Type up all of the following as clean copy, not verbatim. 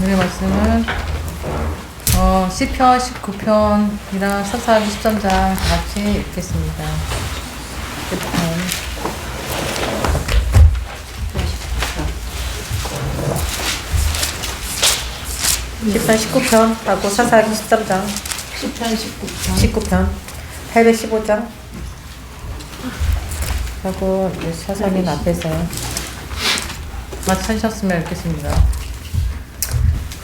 오늘의 말씀은 시편 19편이랑 사사기 13장 같이 읽겠습니다. 시편 19편 하고 사사기 13장 19편 815장 하고 사사기는 앞에서요. 찾으셨으면 읽겠습니다.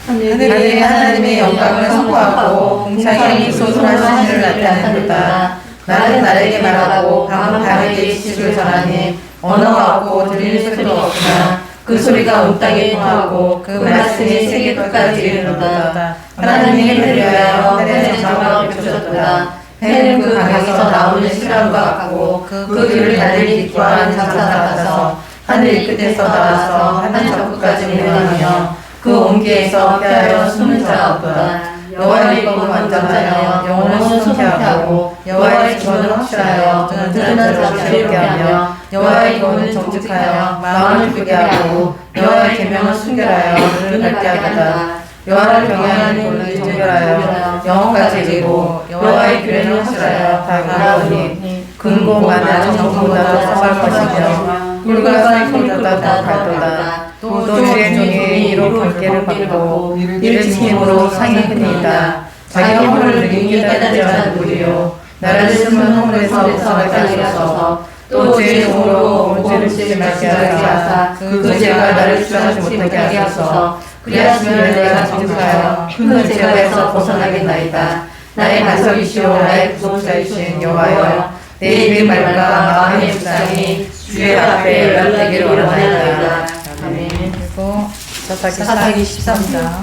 하늘이 하나님의 영광을 선포하고 공창이 소소한 신을 나타내는도다. 나는 나에게 말하고 밤은 밤에게 지식을 전하니 언어가 없고 들릴 소리도 없으나 그 소리가 온 땅에 통하고 그 말씀이 세계 끝까지 이르는도다. 하나님이 해를 위하여 해의 장막을 펼쳤도다. 해는 그 강에서 나오는 시간과 같고 그 길을 달리기 기뻐하는 장사가 같아서 하늘 끝에서 나와서 하늘 저 끝까지 운행하며 그 온기에서 피하여 숨는 자가 없도다. 여호와의 법은 완전하여 영혼을 순송케하고 여호와의 기원은 확실하여 든든한 자를 즐겁게 하며 여호와의 기원은 정직하여 마음을 기쁘게 하고 여호와의 계명은 순결하여 눈을 밝게 하도다. 여호와를 경외하는 본을 정결하여 영혼까지 이르고 여호와의 규례는 확실하여 다가오니 근고만한 정보보다 더할 것이며 꿀과 쌀보다 더 갈도다. 또 주의 종이 이로 경계를 받고 이를 지킴으로 상이 크니이다. 자기 허물을 느끼게 깨닫지 않은 무리요 나를 숨은 허물에서 살게 하소서. 또 죄의 종으로 문제를 짓지 말게 하사 그 죄가 나를 주장하지 못하게 하소서. 그리하시면 내가 정직하여 큰 죄가에서 벗어나겠나이다. 나의 반석이시오 나의 구속자이신 여호와여 내 입의 말과 마음의 묵상이 주의 앞에 연락되기를 원하나이다. 아멘. 그리고 사사기 13장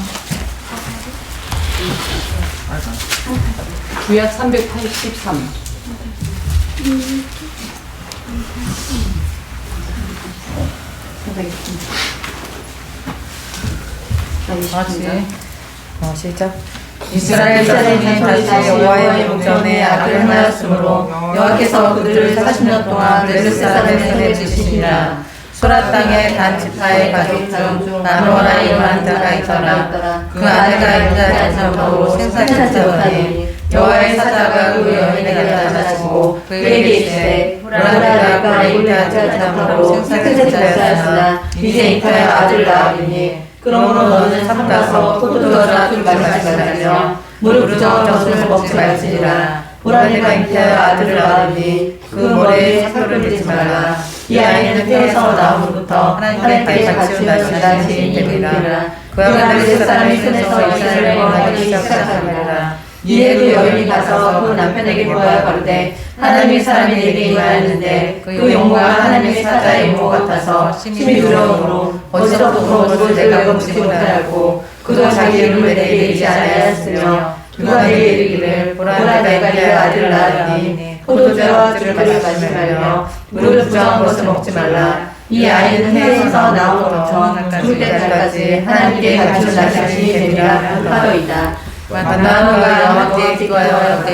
구약 383 같이 시작. 이스라엘 자손이 다시 여호와의 영전에 악을 행하였으므로 여호와께서 그들을 40년 동안 블레셋 손에 주시니라. 소라 땅에 단 지파의 가족 중 나노아라 이름한 자가 있더라. 그 아내가 인자하지 않으므로 생산하지 못하니 여호와의 사자가 그 여인에게 나타나시고 그에게 이르시되 브라다가 인자하지 않으므로 생산하지 않았으나 이제 잉타의 아들 낳으리니 그러므로 너는 삼가서 포도주를 마시지 말며 무릎 꿇어 젖을 먹지 말지니라. 보라니가 잉태하여 아들을 낳으니 그 머리에 살을 들이지 말라. 이 아이는 태에서 나옴으로부터 하나님께 같이 온다시다 지인되리라. 그 아들의 사람이 손에서 이스라엘을 범하기 시작하리라. 이에 그 여인이 가서 그 남편에게 보아 가로되 하나님의 사람이 내게 임하였는데 그 용모가 하나님의 사자의 용모 같아서 심히 두려움으로 어디서부터 오는지 내가 묻지 못하였고 그도 자기 이름을 내게 이르지 아니하였으며 누가 내게 이르기를 보라 내가 네 아들을 낳으니 포도주와 주를 마시지 말며 무릎 부정한 것을 먹지 말라. 이 아이는 해에서 나오므로부터 죽을 때까지 하나님께 갖춘 자신이 되리라 하더이다. 만나노가 여호와께 기도하여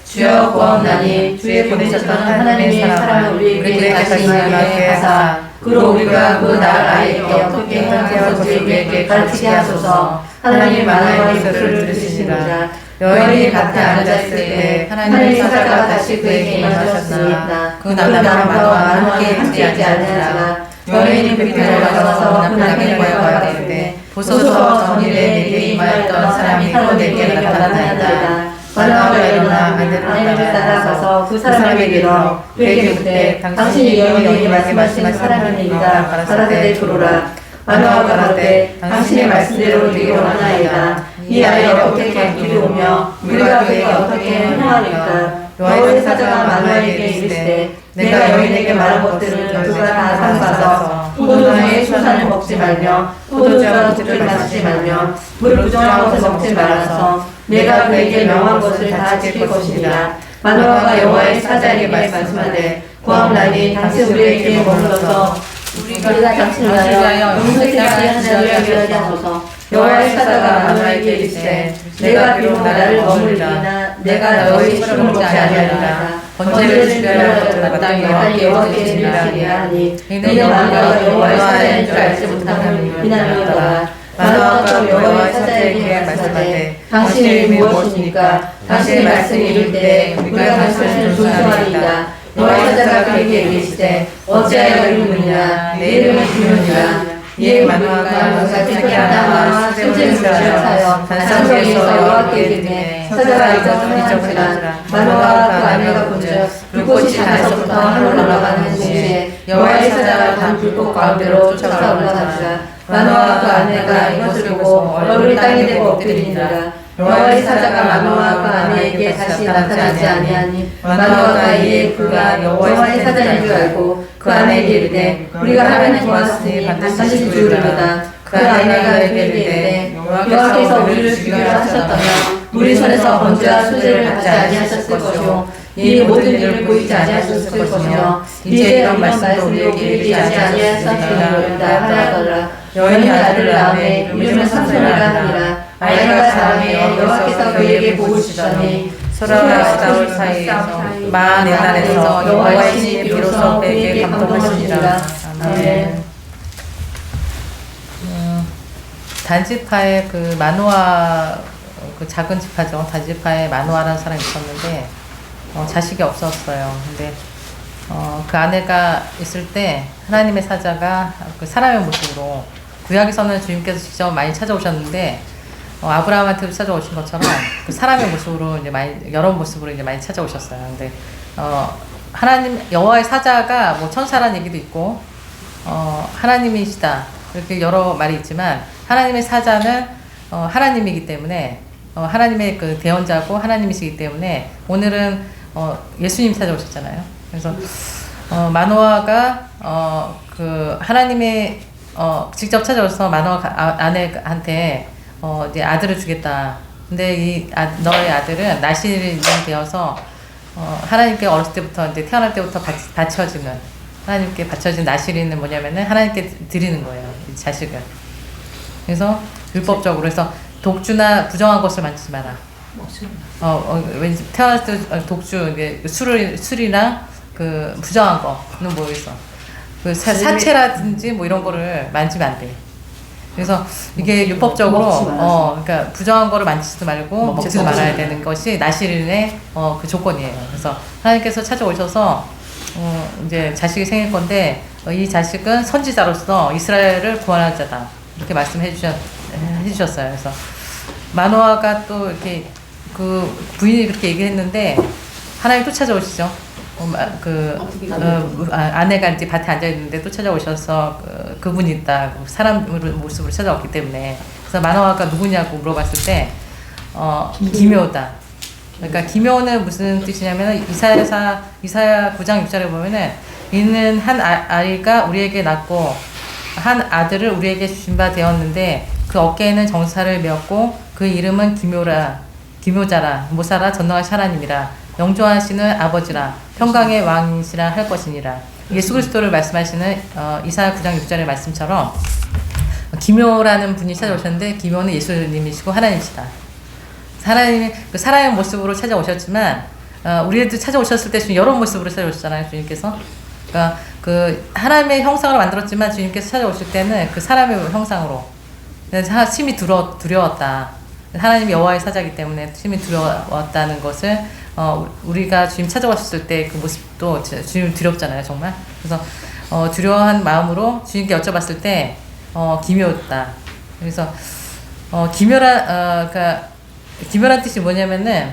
주여 구하옵나니 주의 보내셨던 하나님의 사람을 우리에게 다시 임하게 하사 그로 우리가 그 낳을 아이에게 어떻게 행하는지 우리에게 가르치게 하소서. 하나님 만화의 기도를 들으시니라. 여인이 밭에 앉아있을 때 하나님의 사자가 다시 그에게 임하셨으나 그 남편과 함께 함께 하지 아니하나 여인이 뱀을 가서 그 남편에게 말하되 보소서 전일에 내게 임하였던 사람이 또 내게 나타나나이다. 마누아가 일어나 아내를 따라가서 그 사람에게 이르러 그에게 묻되 당신이 여인에게 말씀하신 사람이니이다 가라사대 들어오라. 마누아가 가로되 당신의 말씀대로 되기를 원하나이다. 이 아이를 어떻게 키우며 우리가 그에게 어떻게 행하리까. 여호와의 사자가 마누아에게 이르시되 내가 여인에게 말한 것들을 그가 다 삼가서 포도주의 수산을 먹지 말며 포도주와 주를 마시지 말며 물 부정한 것을 먹지 말아서 내가 그에게 명한 것을 다 지킬 것이니라. 마누아가 여호와의 사자에게 말씀하되 구하옵나니 당신 우리에게 머물러서 우리가 당신을 위하여 용서케 하나를 위하게 하소서. 여호와의 사자가 마누아에게 이르시되 내가 비록 나를 머물리나 내가 너희 식물을 먹지 아니하리라. 번제를 준비하여 마땅히 여호와께 예워드리리라 하니 이는 마누아가 여호와의 사자인 줄 알지 못하는 비난이었더라. 마노아가 또 여호와의 사자에게 말씀하되 당신의 이름이 무엇입니까? 당신의 말씀이 이를 때 우리가 당신을 존중하리이다. 여호와의 사자가 그에게 이르시되 어찌하여 이름이냐 내 이름은 기묘니라. 이에 마노아가 너가 자기 아내와 수제를 주셨하여 단상에서 여호와께 이르매 사자가 잊어버리라. 마노아와 그 아내가 본즉 불꽃이 단에서부터 하늘로 올라가는 동시에 여호와의 사자가 단 불꽃 가운데로 쫓아가 올라가니라. 마노아와 그 아내가 이것을 보고 얼굴이 땅에 대고 엎드리니라. 여호와의 사자가 마노아와 그 아내에게 다시 나타나지 아니하니 마노아가 이에 그가 여호와의 사자인 줄 알고 그 아내에게 이르되 우리가 하나님 도왔으니 반드시 죽으리로다. 그 아내가 그에게 이르되 여호와께서 우리를 죽이려 하셨다면 우리 손에서 번제와 수제를 받지 아니하셨을 것이요 이 모든 일을 보이지 아니하셨을 것이며 이제 이런 말씀도 우리에게 이르지 아니하셨으리로다 하더라. 여인이 아들을 낳으매 이름을 삼손이라 하니라. 아이가 자라매 여호와께서 그에게 복을 주시더니 소라가 싸울 사이에서 마한 옛날에서 여호와의 신이 비로소 그에게 감동하시니라. 아멘. 단지파의 그 마노아, 그 작은 지파죠. 단지파에 마노아라는 사람이 있었는데 자식이 없었어요. 근데 그 아내가 있을 때 하나님의 사자가 그 사람의 모습으로, 구약에서는 주님께서 직접 많이 찾아오셨는데 아브라함한테도 찾아오신 것처럼 그 사람의 모습으로 이제 여러 모습으로 이제 많이 찾아오셨어요. 근데 하나님 여호와의 사자가 뭐 천사라는 얘기도 있고 하나님이시다 이렇게 여러 말이 있지만 하나님의 사자는 하나님이기 때문에 하나님의 그 대언자고 하나님이시기 때문에 오늘은 예수님 찾아오셨잖아요. 그래서 마노아가 그 하나님의 직접 찾아오셔서 마노아 아내한테 이제 아들을 주겠다. 근데 너의 아들은 나실인이 되어서 하나님께 어렸을 때부터 이제 태어날 때부터 바쳐지는, 하나님께 바쳐진 나실인은 뭐냐면은 하나님께 드리는 거예요, 이 자식을. 그래서 율법적으로 해서 독주나 부정한 것을 만지지 마라. 왠지 태어날 때 독주, 이게 술이나 그 부정한 거는 뭐 있어. 그 사체라든지 뭐 이런 거를 만지면 안 돼. 그래서 이게 율법적으로 그러니까 부정한 거를 만지지도 말고 먹지도 말아야 되는 것이 나실인의 그 조건이에요. 그래서 하나님께서 찾아오셔서 이제 자식이 생길 건데 이 자식은 선지자로서 이스라엘을 구원할 자다 이렇게 말씀해 주셨어요. 그래서 마노아가 또 이렇게 그 부인이 그렇게 얘기했는데 하나님 또 찾아오시죠. 아내가 이제 밭에 앉아 있는데 또 찾아오셔서 그분이 있다, 사람 모습으로 찾아왔기 때문에. 그래서 마노아가 누구냐고 물어봤을 때 기묘다. 그러니까 기묘는 무슨 뜻이냐면 이사야 9장 6절에 보면은 이는 한 아이가 우리에게 낳고 한 아들을 우리에게 주신 바 되었는데 그 어깨에는 정사를 메었고 그 이름은 기묘자라 모사라 전능하신 하나님이라 영조하시는 아버지라 평강의 왕이시라 할 것이니라. 예수 그리스도를 말씀하시는 이사야 9장 6절의 말씀처럼 기묘라는 분이 찾아오셨는데 기묘는 예수님이시고 하나님이시다. 하나님이 그 사람의 모습으로 찾아오셨지만 우리도 찾아오셨을 때 주님 여러 모습으로 찾아오셨잖아요, 주님께서. 그러니까 그 하나님의 형상으로 만들었지만 주님께서 찾아오실 때는 그 사람의 형상으로 심히 두려웠다. 하나님이 여호와의 사자이기 때문에 심히 두려웠다는 것을 우리가 주님 찾아오셨을 때 그 모습도 주님 두렵잖아요, 정말. 그래서 두려워한 마음으로 주님께 여쭤봤을 때 기묘했다. 그래서 그러니까 기묘란 뜻이 뭐냐면은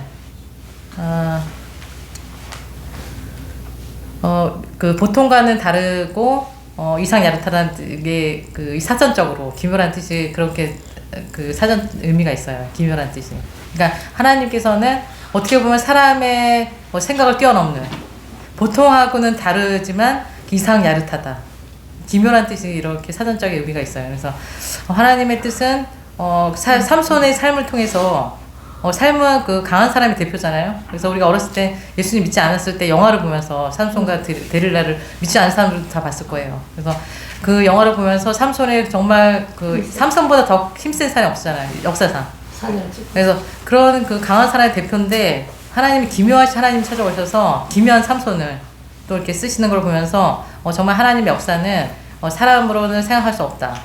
그 보통과는 다르고 이상야릇하다는 게 그 사전적으로 기묘란 뜻이 그렇게 그 사전 의미가 있어요. 기묘란 뜻이. 그러니까 하나님께서는 어떻게 보면 사람의 생각을 뛰어넘는, 보통하고는 다르지만 이상야릇하다. 기묘란 뜻이 이렇게 사전적인 의미가 있어요. 그래서 하나님의 뜻은 삼손의 삶을 통해서 삶은 그 강한 사람의 대표잖아요. 그래서 우리가 어렸을 때 예수님 믿지 않았을 때 영화를 보면서 삼손과 데릴라를 믿지 않은 사람들도 다 봤을 거예요. 그래서 그 영화를 보면서 삼손의 정말 그 삼손보다 더 힘센 사람이 없잖아요, 역사상. 그래서 그런 그 강한 사람의 대표인데 하나님이 기묘하신 하나님이 찾아오셔서 기묘한 삼손을 또 이렇게 쓰시는 걸 보면서 정말 하나님의 역사는 사람으로는 생각할 수 없다.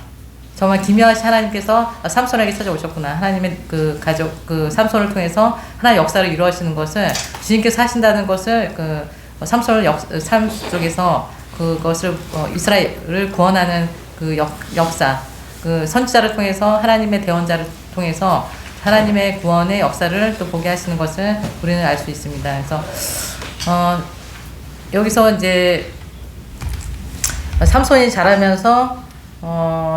정말 기묘하신 하나님께서 삼손에게 찾아오셨구나. 하나님의 그 가족, 그 삼손을 통해서 하나의 역사를 이루어지는 것을 주님께서 하신다는 것을 그 삼손을 삶 속에서 그것을 이스라엘을 구원하는 그 역사, 그 선지자를 통해서 하나님의 대언자를 통해서 하나님의 구원의 역사를 또 보게 하시는 것을 우리는 알 수 있습니다. 그래서 여기서 이제 삼손이 자라면서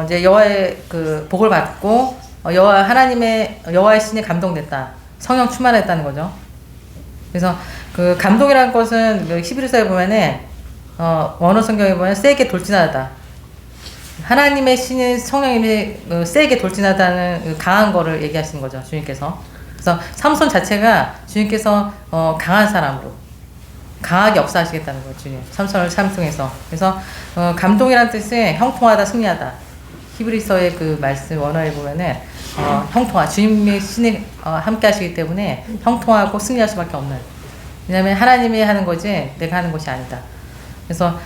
이제 여호와의 그 복을 받고 여호와의 신이 감동됐다. 성령 충만했다는 거죠. 그래서 그 감동이라는 것은 그 히브리서에 보면은 원어 성경에 보면 세게 돌진하다. 하나님의 신인 성령님이 세게 돌진하다는 그 강한 거를 얘기하시는 거죠, 주님께서. 그래서 삼손 자체가 주님께서 강한 사람으로 강하게 역사하시겠다는 거예요, 주님. 삼손을 삶 통해서. 그래서 감동이라는 뜻은 형통하다, 승리하다. 히브리서의 그 말씀 원어에 보면은 형통하, 주님의 신이 함께 하시기 때문에 형통하고 승리할 수밖에 없는. 왜냐하면 하나님이 하는 거지 내가 하는 것이 아니다. 그래서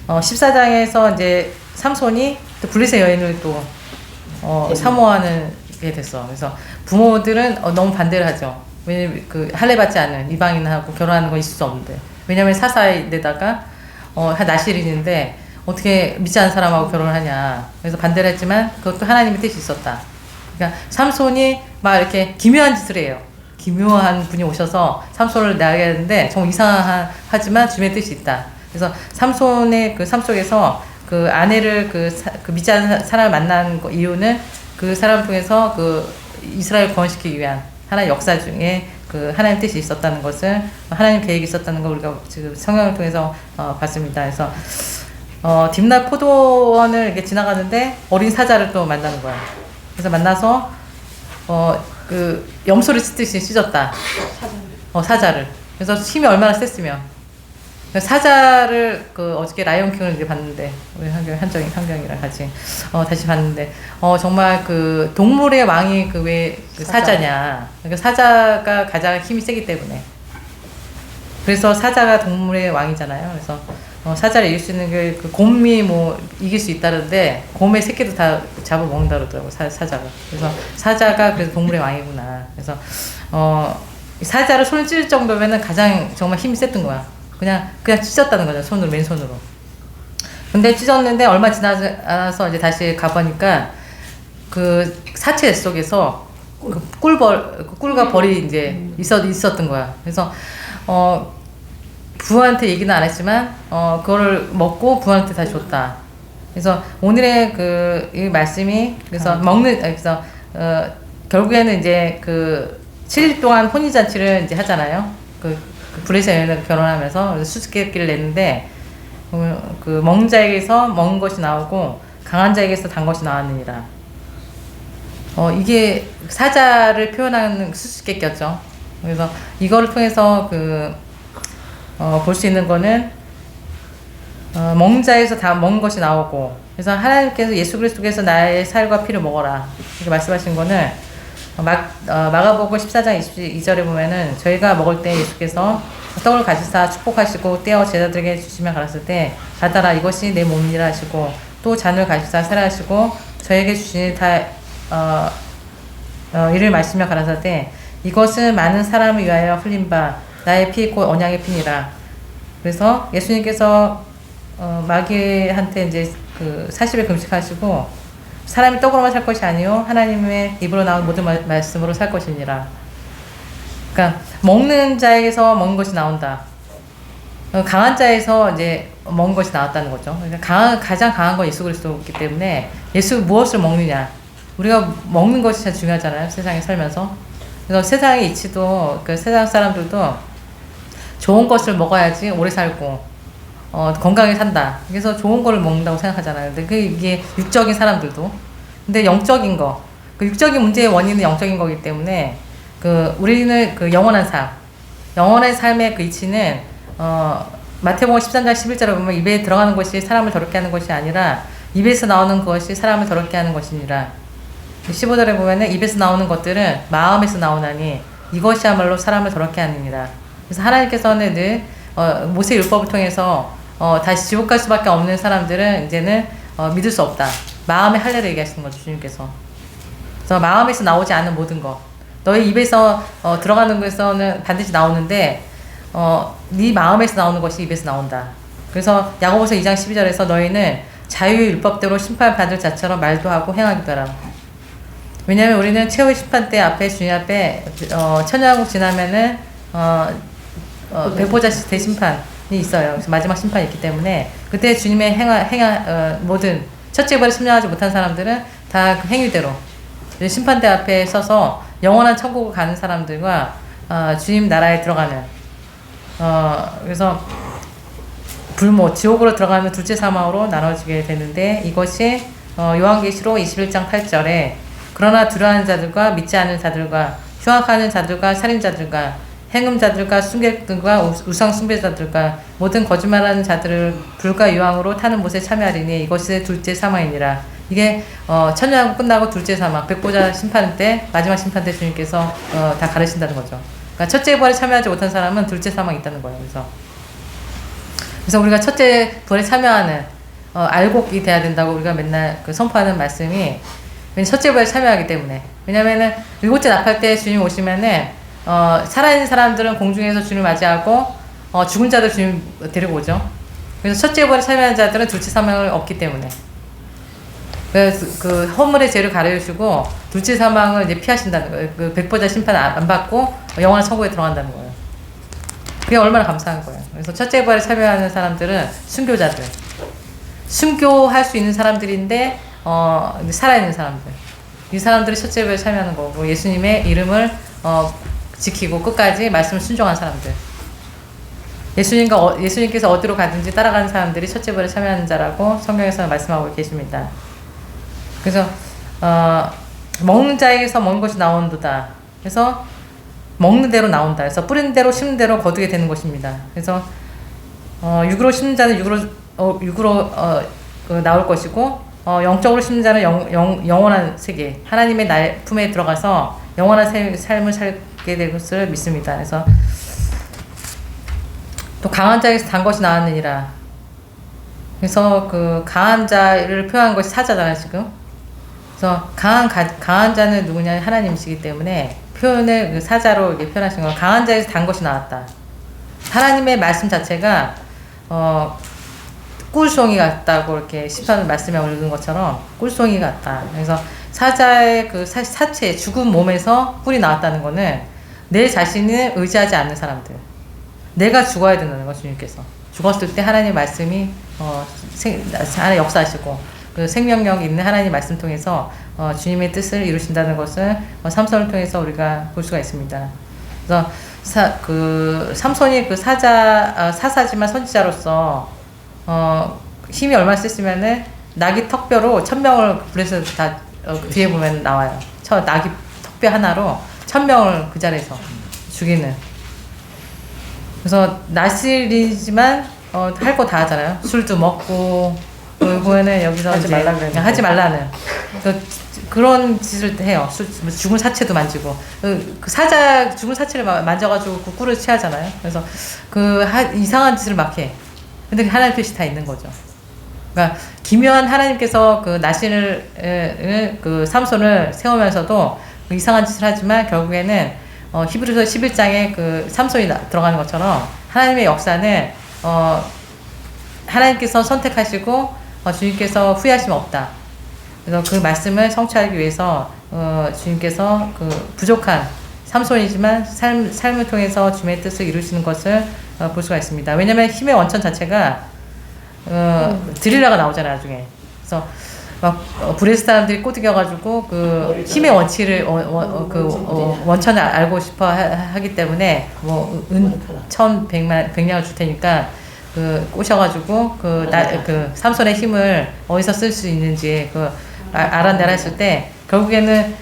14장에서 이제 삼손이 또 블레셋 여인을 또 사모하는 게 됐어. 그래서 부모들은 너무 반대를 하죠. 왜냐면 그 할례 받지 않은 이방인하고 결혼하는 건 있을 수 없는데. 왜냐면 사사에다가 나실인인데 어떻게 믿지 않는 사람하고 결혼을 하냐. 그래서 반대를 했지만 그것도 하나님의 뜻이 있었다. 그러니까 삼손이 막 이렇게 기묘한 짓을 해요. 기묘한 분이 오셔서 삼손을 낳게 하는데 정말 이상하지만 주님의 뜻이 있다. 그래서 삼손의 그 삶 속에서 그 아내를 그 믿지 않는 사람을 만난 이유는 그 사람을 통해서 그 이스라엘 구원시키기 위한 하나의 역사 중에 그 하나님 뜻이 있었다는 것을 하나님 계획이 있었다는 걸 우리가 지금 성경을 통해서 봤습니다. 그래서 딥나 포도원을 이렇게 지나가는데 어린 사자를 또 만나는 거야. 그래서 만나서 그 염소를 찢듯이 찢었다. 사자를. 그래서 힘이 얼마나 셌으면. 사자를 그 어저께 라이온킹을 이제 봤는데 우리 한경이랑 같이 다시 봤는데 정말 그 동물의 왕이 그 왜 그 사자냐. 그러니까 사자가 가장 힘이 세기 때문에. 그래서 사자가 동물의 왕이잖아요. 그래서 사자를 이길 수 있는 게 그 곰이 뭐 이길 수 있다는데 곰의 새끼도 다 잡아먹는다 그러더라고 사자가. 그래서 사자가 그래서 동물의 왕이구나. 그래서 사자를 손을 찢을 정도면은 가장 정말 힘이 셌던 거야. 그냥 찢었다는 거죠. 손으로, 맨손으로. 근데 찢었는데 얼마 지나지 않아서 이제 다시 가보니까 그 사체 속에서 그 꿀과 벌이 이제 있었던 거야. 그래서 부하한테 얘기는 안 했지만 그거를 먹고 부하한테 다시 줬다. 그래서 오늘의 이 말씀이 그래서 그래서 결국에는 이제 그 7일 동안 혼인잔치를 이제 하잖아요. 그 블레셋 여인을 결혼하면서 수수께끼를 냈는데 그 먹는 자에게서 먹은 것이 나오고 강한 자에게서 단 것이 나왔느니라. 이게 사자를 표현하는 수수께끼였죠. 그래서 이거를 통해서 볼 수 있는 거는 먹는 자에서 다 먹은 것이 나오고 그래서 하나님께서 예수 그리스도께서 나의 살과 피를 먹어라 이렇게 말씀하신 거는 마가복음 14장 22절에 보면은 저희가 먹을 때 예수께서 떡을 가지사 축복하시고 떼어 제자들에게 주시며 가르칠 때 받아라 이것이 내 몸이라 하시고 또 잔을 가지사 세라 하시고 저에게 주시니 다 이를 마시며 가라사 때 이것은 많은 사람을 위하여 흘린 바 나의 피 곧 언약의 피니라. 그래서 예수님께서 마귀한테 이제 그 40일 금식하시고 사람이 떡으로만 살 것이 아니요 하나님의 입으로 나온 모든 말씀으로 살 것이니라. 그러니까 먹는 자에게서 먹는 것이 나온다. 강한 자에서 이제 먹는 것이 나왔다는 거죠. 그러니까 가장 강한 건 예수 그리스도이기 때문에 무엇을 먹느냐. 우리가 먹는 것이 참 중요하잖아요. 세상에 살면서. 그래서 세상의 이치도 그 세상 사람들도 좋은 것을 먹어야지 오래 살고 건강하게 산다. 그래서 좋은 거를 먹는다고 생각하잖아요. 근데 이게 육적인 사람들도. 근데 영적인 거. 그 육적인 문제의 원인은 영적인 거기 때문에 우리는 영원한 삶. 영원한 삶의 그 이치는 마태복음 13장 11절에 보면 입에 들어가는 것이 사람을 더럽게 하는 것이 아니라 입에서 나오는 것이 사람을 더럽게 하는 것이니라. 15절에 보면은 입에서 나오는 것들은 마음에서 나오나니 이것이야말로 사람을 더럽게 하느니라. 그래서 하나님께서는 늘 모세 율법을 통해서 다시 지옥 갈 수밖에 없는 사람들은 이제는 믿을 수 없다. 마음의 할례를 얘기하시는 거죠, 주님께서. 그래서 마음에서 나오지 않는 모든 것, 너의 입에서 들어가는 것에서는 반드시 나오는데 네 마음에서 나오는 것이 입에서 나온다. 그래서 야고보서 2장 12절에서 너희는 자유의 율법대로 심판받을 자처럼 말도 하고 행하기도 하라. 왜냐하면 우리는 최후의 심판대 앞에 주님 앞에 천년왕국 지나면은 백보자 대심판이 있어요. 그래서 마지막 심판이 있기 때문에 그때 주님의 모든 첫째 벌에 참여하지 못한 사람들은 다 그 행위대로 심판대 앞에 서서 영원한 천국을 가는 사람들과 주님 나라에 들어가는 그래서 불모 지옥으로 들어가면 둘째 사망으로 나눠지게 되는데 이것이 요한계시록 21장 8절에 그러나 두려워하는 자들과 믿지 않는 자들과 흉악하는 자들과 살인자들과 행음자들과 순객들과 우상 숭배자들과 모든 거짓말하는 자들을 불과 유황으로 타는 못에 참여하리니 이것이 둘째 사망이니라. 이게 천년왕국 끝나고 둘째 사망 백보자 심판 때 마지막 심판 때 주님께서 다 가르친다는 거죠. 그러니까 첫째 부활에 참여하지 못한 사람은 둘째 사망이 있다는 거예요. 그래서 우리가 첫째 부활에 참여하는 알곡이 돼야 된다고 우리가 맨날 그 선포하는 말씀이 첫째 부활에 참여하기 때문에. 왜냐면은 일곱째 나팔 때 주님 오시면은 살아있는 사람들은 공중에서 주님을 맞이하고 죽은 자들 주님 데리고 오죠. 그래서 첫째 부활에 참여한 자들은 둘째 사망을 얻기 때문에 그래서 그 허물의 죄를 가려주시고 둘째 사망을 이제 피하신다는 거예요. 그 백보자 심판 안 받고 영원한 천국에 들어간다는 거예요. 그게 얼마나 감사한 거예요. 그래서 첫째 부활에 참여하는 사람들은 순교자들, 순교할 수 있는 사람들인데 살아있는 사람들, 이 사람들이 첫째 부활에 참여하는 거고 예수님의 이름을 지키고 끝까지 말씀을 순종한 사람들. 예수님께서 어디로 가든지 따라가는 사람들이 첫째 부활에 참여하는 자라고 성경에서 말씀하고 계십니다. 그래서 먹는 자에게서 먹는 것이 나온도다. 그래서 먹는 대로 나온다. 그래서 뿌리는 대로 심는 대로 거두게 되는 것입니다. 그래서 육으로 심는 자는 육으로 나올 것이고 영적으로 심는 자는 영원한 세계 하나님의 날 품에 들어가서 영원한 삶을 살게 될 것을 믿습니다. 그래서 또 강한 자에게서 단 것이 나왔느니라. 그래서 그 강한 자를 표현한 것이 사자잖아요, 지금. 그래서 강한 자는 누구냐? 하나님이시기 때문에 표현을 그 사자로 이렇게 표현하신 거예요. 강한 자에서 단 것이 나왔다. 하나님의 말씀 자체가 꿀송이 같다고 이렇게 시편 말씀에 올린 것처럼 꿀송이 같다. 그래서 사자의 그 사체 죽은 몸에서 꿀이 나왔다는 거는 내 자신을 의지하지 않는 사람들, 내가 죽어야 된다는 거. 주님께서 죽었을 때 하나님의 말씀이 안에 역사하시고 그 생명력 있는 하나님 말씀 통해서 주님의 뜻을 이루신다는 것을 삼손을 통해서 우리가 볼 수가 있습니다. 그래서 삼손이 그 사사지만 선지자로서 힘이 얼마나 셌으면은 나귀 턱뼈로 1000명을 불에서 다 뒤에 보면 나와요. 나귀 턱뼈 하나로 1000명을 그 자리에서 죽이는. 그래서 나실이지만 할 거 다 하잖아요. 술도 먹고 보면은 여기서 하지 말라는 그런 짓을 해요. 죽은 사체도 만지고 그 사자 죽은 사체를 만져가지고 그 꿀을 취하잖아요. 그래서 이상한 짓을 막 해. 근데 하나님 뜻이 다 있는 거죠. 그러니까 기묘한 하나님께서 그 나신을 그 삼손을 세우면서도 그 이상한 짓을 하지만 결국에는 히브리서 11장에 그 삼손이 들어가는 것처럼 하나님의 역사는 하나님께서 선택하시고 주님께서 후회하심 없다. 그래서 그 말씀을 성취하기 위해서 주님께서 그 부족한 삼손이지만 삶을 통해서 주님의 뜻을 이루시는 것을 볼 수가 있습니다. 왜냐하면 힘의 원천 자체가 드릴라가 나오잖아요, 나중에. 그래서 막 브레스 사람들이 꼬드겨가지고 그 힘의 원치를 원천을 알고 싶어 하기 때문에 뭐 백냥을 줄 테니까 꼬셔가지고 삼손의 힘을 어디서 쓸 수 있는지 알아내라 했을 때 결국에는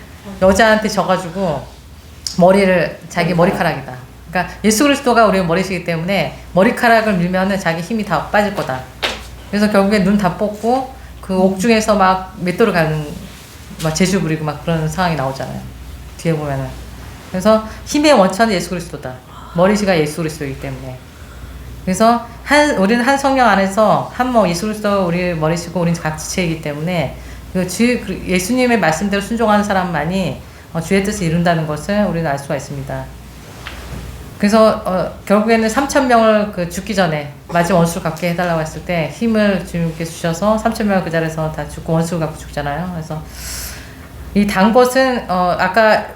여자한테 져가지고 자기 머리카락이다. 그러니까 예수 그리스도가 우리의 머리시기 때문에 머리카락을 밀면은 자기 힘이 다 빠질 거다. 그래서 결국에 눈 다 뽑고 그 옥중에서 막 맷돌을 가는 막 재주 부리고 막 그런 상황이 나오잖아요. 뒤에 보면은. 그래서 힘의 원천은 예수 그리스도다. 머리시가 예수 그리스도이기 때문에. 그래서 우리는 한 성령 안에서 예수 그리스도 우리 머리시고 우리는 각 지체이기 때문에 예수님의 말씀대로 순종하는 사람만이 주의 뜻을 이룬다는 것을 우리가 알 수가 있습니다. 그래서 결국에는 3,000명을 죽기 전에 마지막 원수를 갖게 해달라고 했을 때 힘을 주님께 주셔서 3,000명을 그 자리에서 다 죽고 원수를 갖고 죽잖아요. 그래서 이 단 것은 아까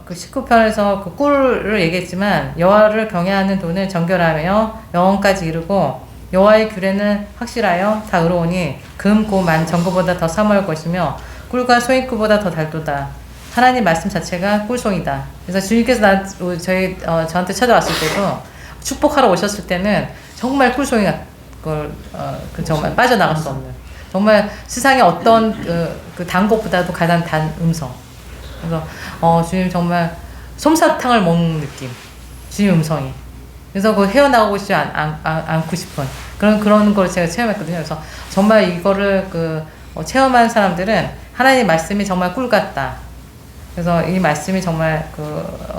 그 19편에서 그 꿀을 얘기했지만 여호와를 경외하는 돈은 정결하며 영원까지 이르고 여호와의 규례는 확실하여 다 의로우니 금, 고, 만, 정금보다 더 사모할 것이며 꿀과 소인꿀보다 더 달도다. 하나님 말씀 자체가 꿀송이다. 그래서 주님께서 저한테 찾아왔을 때도 축복하러 오셨을 때는 정말 꿀송이 정말 빠져나갈 수 없는 정말 세상에 어떤 그 단 것보다도 가장 단 음성. 그래서 주님 정말 솜사탕을 먹는 느낌. 주님 음성이. 그래서 그 헤어나오고 싶지 않고 싶은 그런 걸 제가 체험했거든요. 그래서 정말 이거를 체험한 사람들은 하나님의 말씀이 정말 꿀 같다. 그래서 이 말씀이 정말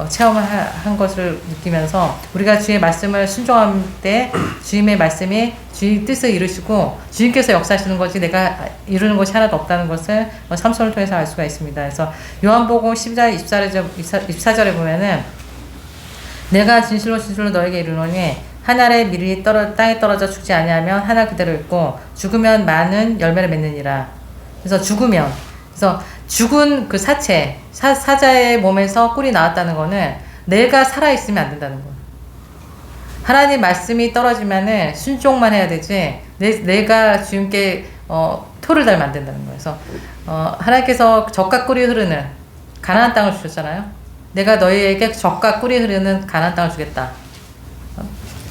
체험한 것을 느끼면서 우리가 주의 말씀을 순종할 때 주님의 말씀이 주의 뜻을 이루시고 주님께서 역사하시는 것이 내가 이루는 것이 하나도 없다는 것을 삼손을 통해서 알 수가 있습니다. 그래서 요한복음 12장 24절에 보면은 내가 진실로 너에게 이르노니 한 알의 밀이 땅에 떨어져 죽지 아니하면 한 알 그대로 있고 죽으면 많은 열매를 맺느니라. 그래서 죽은 그 사자의 몸에서 꿀이 나왔다는 거는 내가 살아있으면 안 된다는 거예요. 하나님 말씀이 떨어지면은 순종만 해야 되지, 내가 주님께, 토를 달면 안 된다는 거예요. 그래서, 하나님께서 젖과 꿀이 흐르는 가나안 땅을 주셨잖아요. 내가 너희에게 젖과 꿀이 흐르는 가나안 땅을 주겠다.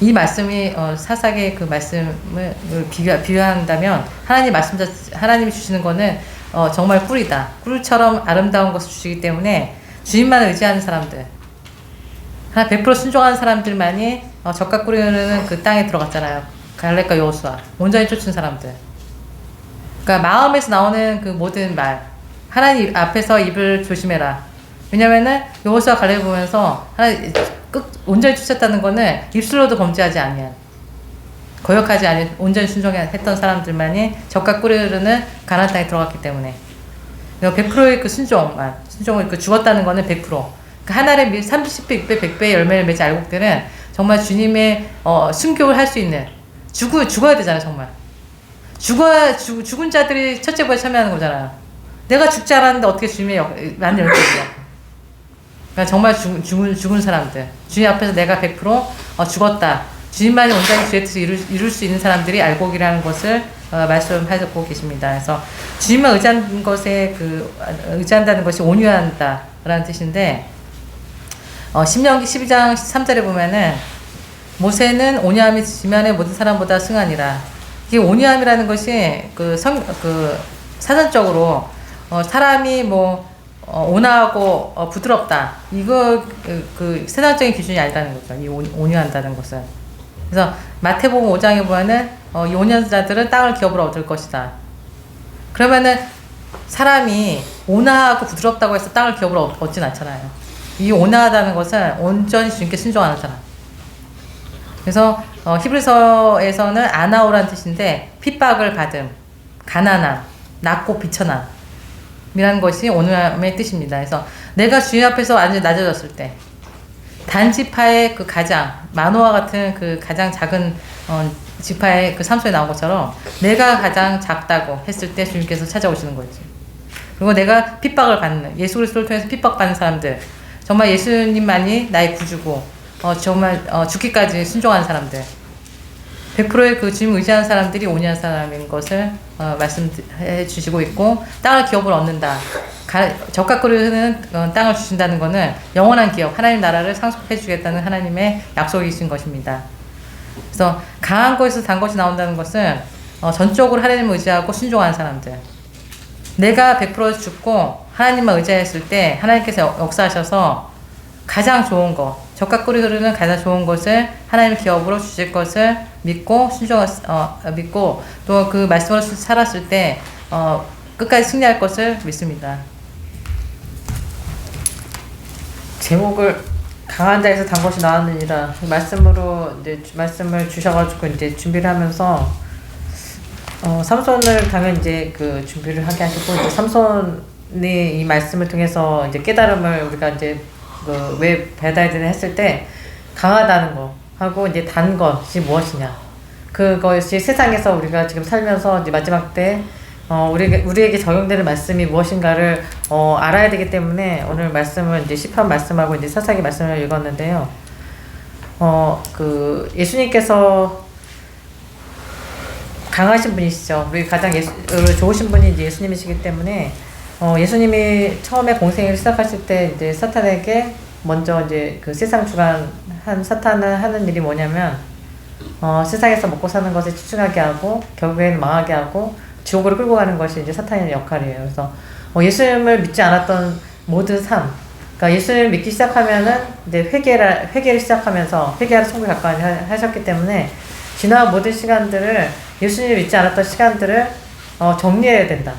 이 말씀이, 사사기의 그 말씀을 비유한다면, 하나님이 주시는 거는 정말 꿀이다. 꿀처럼 아름다운 것을 주시기 때문에 주님만 의지하는 사람들, 100% 순종하는 사람들만이 젖과 꿀이 흐르는 그 땅에 들어갔잖아요. 갈렙과 여호수아, 온전히 쫓은 사람들. 그러니까 마음에서 나오는 그 모든 말, 하나님 앞에서 입을 조심해라. 왜냐면은 여호수아 갈렙 보면서 온전히 쫓았다는 거는 입술로도 범죄하지 아니한, 거역하지 않은 온전히 순종했던 사람들만이 젖과 꿀이 흐르는 가나안 땅에 들어갔기 때문에 100%의 그 순종을 죽었다는 거는 100%. 그 하나의 30배, 6배, 100배의 열매를 맺지 알곡들은 정말 주님의 순교를 할 수 있는 죽어야 되잖아요. 정말 죽은 자들이 첫째 부에 참여하는 거잖아요. 내가 죽지 않았는데 어떻게 주님의 만든 열매이야. 그러니까 정말 죽은 사람들, 주님 앞에서 내가 100% 죽었다. 주님만이 온전히 주의 뜻을 이룰 수 있는 사람들이 알곡이라는 것을 말씀하고 계십니다. 그래서 주님만 의지하는 것에 의지한다는 것이 온유한다라는 뜻인데, 신명기 12장 13절에 보면은 모세는 온유함이 지면의 모든 사람보다 승하니라. 이게 온유함이라는 것이 사전적으로 사람이 온화하고 부드럽다. 이거 세상적인 기준이 아니라는 거죠. 이 온유한다는 것은. 그래서 마태복음 5장에 보면은 이 온유자들은 땅을 기업으로 얻을 것이다. 그러면은 사람이 온화하고 부드럽다고 해서 땅을 기업으로 얻진 않잖아요. 이 온화하다는 것은 온전히 주님께 순종하는 사람. 그래서 히브리서에서는 아나오라는 뜻인데 핍박을 받음, 가난함, 낮고 비천함이라는 것이 온유함의 뜻입니다. 그래서 내가 주님 앞에서 완전히 낮아졌을 때, 단지파의 마노아 같은 가장 작은 지파의 삼손에 나온 것처럼 내가 가장 작다고 했을 때 주님께서 찾아오시는 거지. 그리고 내가 핍박을 받는, 예수 그리스도를 통해서 핍박받는 사람들, 정말 예수님만이 나의 구주고 정말 죽기까지 순종하는 사람들, 100%의 그 주님 의지하는 사람들이 온유한 사람인 것을 말씀해 주시고 있고, 땅을 기업으로 얻는다. 젖과 꿀이 흐르는 땅을 주신다는 것은 영원한 기업, 하나님 나라를 상속해 주겠다는 하나님의 약속이신 것입니다. 그래서 강한 것에서 단 것이 나온다는 것은 전적으로 하나님을 의지하고 순종하는 사람들. 내가 100% 죽고 하나님만 의지했을 때 하나님께서 역사하셔서 가장 좋은 것, 젖과 꿀이 흐르는 가장 좋은 것을 하나님의 기업으로 주실 것을 믿고 믿고 또 그 말씀으로 살았을 때 끝까지 승리할 것을 믿습니다. 제목을 강한 자에서 단 것이 나왔느니라 말씀을 주셔가지고 이제 준비를 하면서 삼손을 당연히 이제 그 준비를 하게 하시고, 이제 삼손이 이 말씀을 통해서 이제 깨달음을 우리가 이제 그 왜 배달들을 했을 때 강하다는 거 하고 이제 단 것이 무엇이냐. 그것이 세상에서 우리가 지금 살면서 이제 마지막 때 우리에게 적용되는 말씀이 무엇인가를 알아야 되기 때문에 오늘 말씀은 이제 시편 말씀하고 이제 사사기 말씀을 읽었는데요. 그 예수님께서 강하신 분이시죠. 우리 가장 좋으신 분이 이제 예수님이시기 때문에 예수님이 처음에 공생을 시작하실 때 이제 사탄에게 먼저 이제 그 세상 주관한 사탄은 하는 일이 뭐냐면 세상에서 먹고 사는 것에 집중하게 하고 결국에는 망하게 하고 지옥으로 끌고 가는 것이 이제 사탄의 역할이에요. 그래서 예수님을 믿지 않았던 모든 삶, 그러니까 예수님을 믿기 시작하면은 이제 회개를 시작하면서 회개하러 천국에 가까이 하셨기 때문에 지나온 모든 시간들을 예수님을 믿지 않았던 시간들을 정리해야 된다.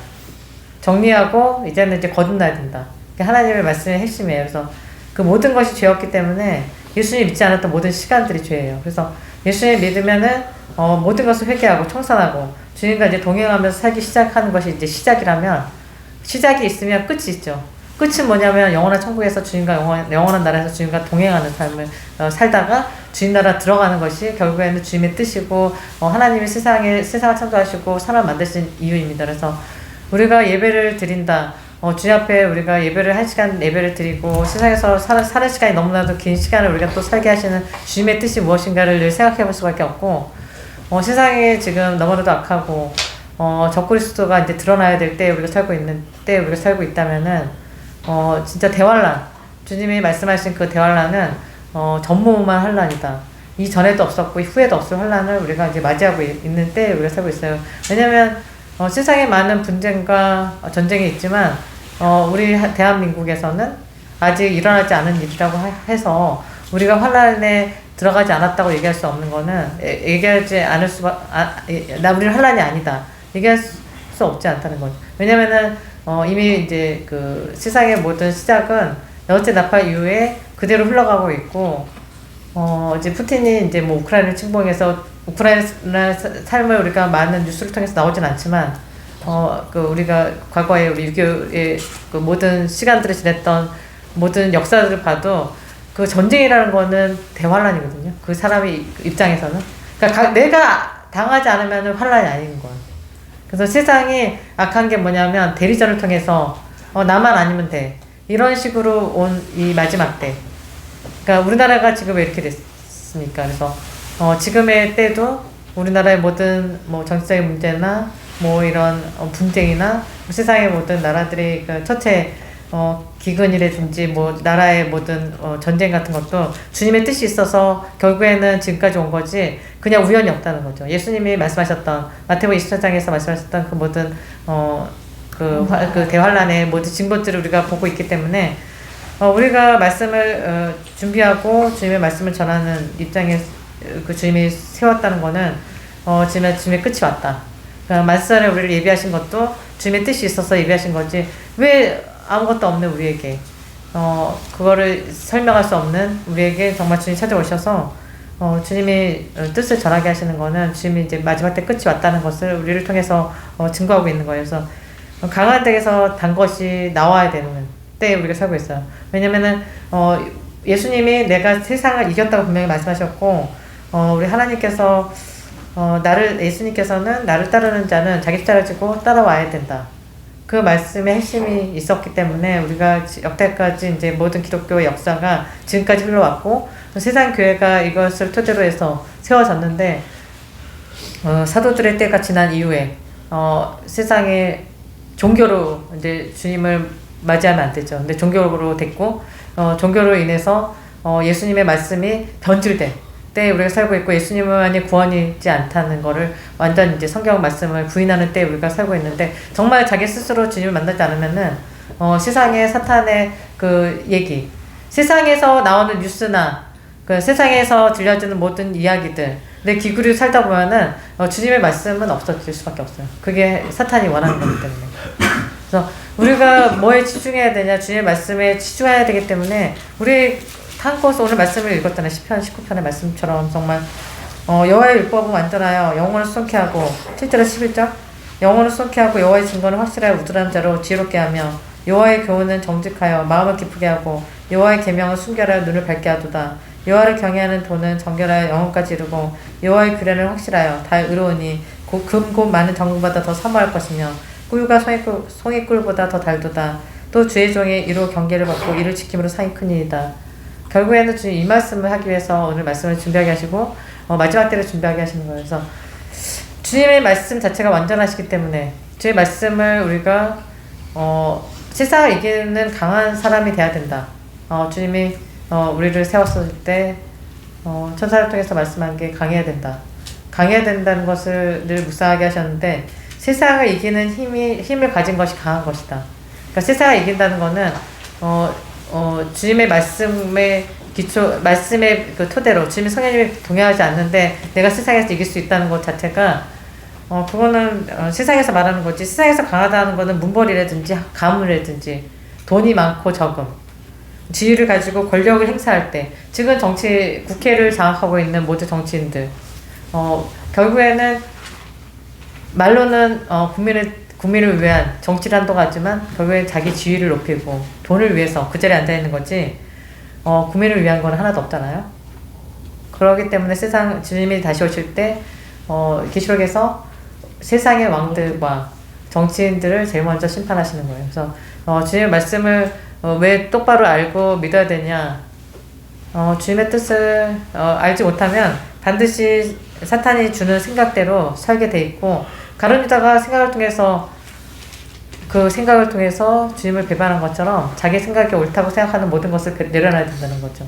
정리하고 이제는 이제 거듭나야 된다. 그게 하나님의 말씀의 핵심이에요. 그래서 그 모든 것이 죄였기 때문에 예수님 믿지 않았던 모든 시간들이 죄예요. 그래서 예수님 믿으면은 모든 것을 회개하고 청산하고 주님과 이제 동행하면서 살기 시작하는 것이 이제 시작이라면, 시작이 있으면 끝이 있죠. 끝은 뭐냐면 영원한 천국에서 주님과 영원한 나라에서 주님과 동행하는 삶을 살다가 주님 나라 들어가는 것이 결국에는 주님의 뜻이고 하나님이 세상을 창조하시고 사람 만드신 이유입니다. 그래서 우리가 예배를 드린다. 주님 앞에 우리가 예배를 한 시간 예배를 드리고 세상에서 사는 시간이 너무나도 긴 시간을 우리가 또 살게 하시는 주님의 뜻이 무엇인가를 늘 생각해 볼 수밖에 없고, 세상이 지금 너무나도 악하고 적그리스도가 이제 드러나야 될 때 우리가 살고 있다면은 진짜 대환란, 주님이 말씀하신 그 대환란은 전무후무한 환란이다. 이전에도 없었고 후에도 없을 환란을 우리가 이제 맞이하고 있는 때 우리가 살고 있어요. 왜냐면 세상에 많은 분쟁과 전쟁이 있지만 우리 대한민국에서는 아직 일어나지 않은 일이라고 해서 우리가 환란에 들어가지 않았다고 얘기할 수 없는 거는 얘기하지 않을 우리는 환란이 아니다. 얘기할 수 없지 않다는 거죠. 왜냐면은 이미 이제 그 세상의 모든 시작은 여째 나팔 이후에 그대로 흘러가고 있고, 이제 푸틴이 이제 뭐 우크라이나를 침공해서 우크라이나 삶을 우리가 많은 뉴스를 통해서 나오진 않지만, 그 우리가 과거에 우리 6.25의 그 모든 시간들을 지냈던 모든 역사들을 봐도 그 전쟁이라는 거는 대환란이거든요. 그 사람의 입장에서는. 그러니까 내가 당하지 않으면 환란이 아닌 거예요. 그래서 세상이 악한 게 뭐냐면 대리전을 통해서 나만 아니면 돼. 이런 식으로 온 이 마지막 때. 그러니까 우리나라가 지금 왜 이렇게 됐습니까? 그래서 지금의 때도 우리나라의 모든 뭐 정치적인 문제나 뭐 이런 분쟁이나 세상의 모든 나라들이 그 첫째 기근이라든지 뭐 나라의 모든 전쟁 같은 것도 주님의 뜻이 있어서 결국에는 지금까지 온 거지 그냥 우연이 없다는 거죠. 예수님이 말씀하셨던 마태복음 24장에서 말씀하셨던 그 모든 그 대환란의 모든 징조들을 우리가 보고 있기 때문에 우리가 말씀을 준비하고 주님의 말씀을 전하는 입장에 그 주님이 세웠다는 거는 주님의 끝이 왔다. 그러니까 만사를 우리를 예비하신 것도 주님의 뜻이 있어서 예비하신 거지 왜 아무것도 없는 우리에게 그거를 설명할 수 없는 우리에게 정말 주님이 찾아오셔서 주님이 뜻을 전하게 하시는 거는 주님이 이제 마지막 때 끝이 왔다는 것을 우리를 통해서 증거하고 있는 거예요. 그래서 강한 데에서 단 것이 나와야 되는 때에 우리가 살고 있어요. 왜냐면은 예수님이 내가 세상을 이겼다고 분명히 말씀하셨고 우리 하나님께서 예수님께서는 나를 따르는 자는 자기 십자가를 지고 따라와야 된다. 그 말씀의 핵심이 있었기 때문에 우리가 역대까지 이제 모든 기독교의 역사가 지금까지 흘러왔고 세상 교회가 이것을 토대로 해서 세워졌는데 사도들의 때가 지난 이후에 세상에 종교로 이제 주님을 맞이하면 안 되죠. 근데 종교로 됐고 종교로 인해서 예수님의 말씀이 변질된 때에 우리가 살고 있고 예수님만이 구원이지 않다는 거를 완전 이제 성경 말씀을 부인하는 때에 우리가 살고 있는데 정말 자기 스스로 주님을 만나지 않으면은 세상의 사탄의 그 얘기, 세상에서 나오는 뉴스나 그 세상에서 들려주는 모든 이야기들 내 귀구리 살다 보면은 주님의 말씀은 없어질 수밖에 없어요. 그게 사탄이 원하는 거기 때문에. 그래서 우리가 뭐에 집중해야 되냐, 주님의 말씀에 집중해야 되기 때문에 우리 한 곳 오늘 말씀을 읽었잖아요. 시편 19편의 말씀처럼 정말 여호와의 율법은 완전하여 영혼을 수송케 하고 7절에서 11절 영혼을 수송케 하고 여호와의 증거는 확실하여 우둔한 자로 지혜롭게 하며 여호와의 교훈은 정직하여 마음을 기쁘게 하고 여호와의 계명은 순결하여 눈을 밝게 하도다. 여호와를 경외하는 도는 정결하여 영혼까지 이르고 여호와의 규례는 확실하여 다 의로우니 금 많은 정금보다 더 사모할 것이며 꿀과 송이꿀보다 더 달도다. 또 주의 종이 이로 경계를 받고 이를 지킴으로 상이 크니이다. 결국에는 주님 이 말씀을 하기 위해서 오늘 말씀을 준비하게 하시고 마지막 때를 준비하게 하시는 거예요. 그래서 주님의 말씀 자체가 완전하시기 때문에 주의 말씀을 우리가 세상을 이기는 강한 사람이 돼야 된다. 주님이 우리를 세웠을 때 천사를 통해서 말씀한 게 강해야 된다. 강해야 된다는 것을 늘 묵상하게 하셨는데 세상을 이기는 힘을 가진 것이 강한 것이다. 그러니까 세상을 이긴다는 거는 주님의 말씀의 기초, 말씀의 그 토대로 주님의 성령님이 동의하지 않는데 내가 세상에서 이길 수 있다는 것 자체가 그거는 세상에서 말하는 거지. 세상에서 강하다는 거는 문벌이라든지 가문이라든지 돈이 많고 적음, 지위를 가지고 권력을 행사할 때, 지금 국회를 장악하고 있는 모든 정치인들, 결국에는 말로는 국민을 위한 정치를 한다고 하지만 결국엔 자기 지위를 높이고 돈을 위해서 그 자리에 앉아 있는 거지 국민을 위한 건 하나도 없잖아요. 그렇기 때문에 주님이 다시 오실 때 계시록에서 세상의 왕들과 정치인들을 제일 먼저 심판하시는 거예요. 그래서 주님의 말씀을 왜 똑바로 알고 믿어야 되냐? 주님의 뜻을 알지 못하면 반드시 사탄이 주는 생각대로 살게 돼 있고, 가룟 유다가 그 생각을 통해서 주님을 배반한 것처럼 자기 생각이 옳다고 생각하는 모든 것을 내려놔야 된다는 거죠.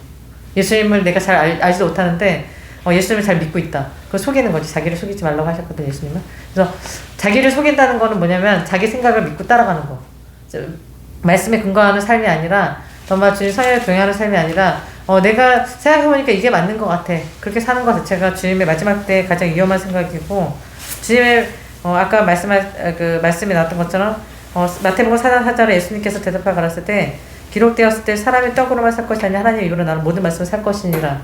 예수님을 내가 잘 알지도 못하는데 예수님을 잘 믿고 있다. 그걸 속이는 거지. 자기를 속이지 말라고 하셨거든요, 예수님은. 그래서 자기를 속인다는 거는 뭐냐면 자기 생각을 믿고 따라가는 거. 말씀에 근거하는 삶이 아니라, 정말 주님 성령에 동의하는 삶이 아니라 내가 생각해보니까 이게 맞는 것 같아. 그렇게 사는 것 자체가 주님의 마지막 때 가장 위험한 생각이고, 주님의 아까 말씀이 나왔던 것처럼 마태복음 4장 4절에 예수님께서 대답하여 가라사대 때 기록되었을 때 사람이 떡으로만 살 것이 아니라 하나님의 입으로 나는 모든 말씀을 살 것이니라.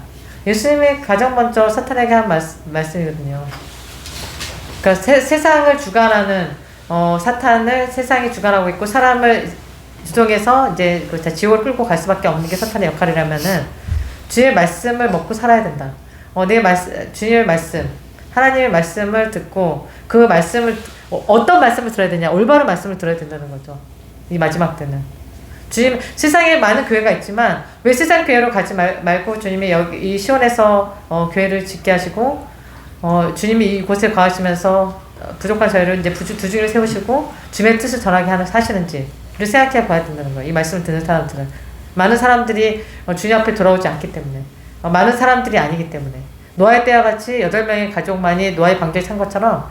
예수님이 가장 먼저 사탄에게 한 말씀이거든요. 그러니까 세상을 주관하는 사탄을 세상이 주관하고 있고 사람을 주동해서 이제 지옥을 끌고 갈 수밖에 없는 게 사탄의 역할이라면은 주의 말씀을 먹고 살아야 된다. 주님의 말씀, 하나님의 말씀을 듣고 그 말씀을 어떤 말씀을 들어야 되냐? 올바른 말씀을 들어야 된다는 거죠. 이 마지막 때는. 세상에 많은 교회가 있지만 왜 세상 교회로 가지 말고 주님이 이 시온에서 교회를 짓게 하시고 주님이 이곳에 거하시면서 부족한 저희를 이제 두 중을 세우시고 주님의 뜻을 전하게 하시는지를 생각해 봐야 된다는 거예요. 이 말씀을 듣는 사람들은. 많은 사람들이 주님 앞에 돌아오지 않기 때문에, 많은 사람들이 아니기 때문에, 노아의 때와 같이 8명의 가족만이 노아의 방주에 찬 것처럼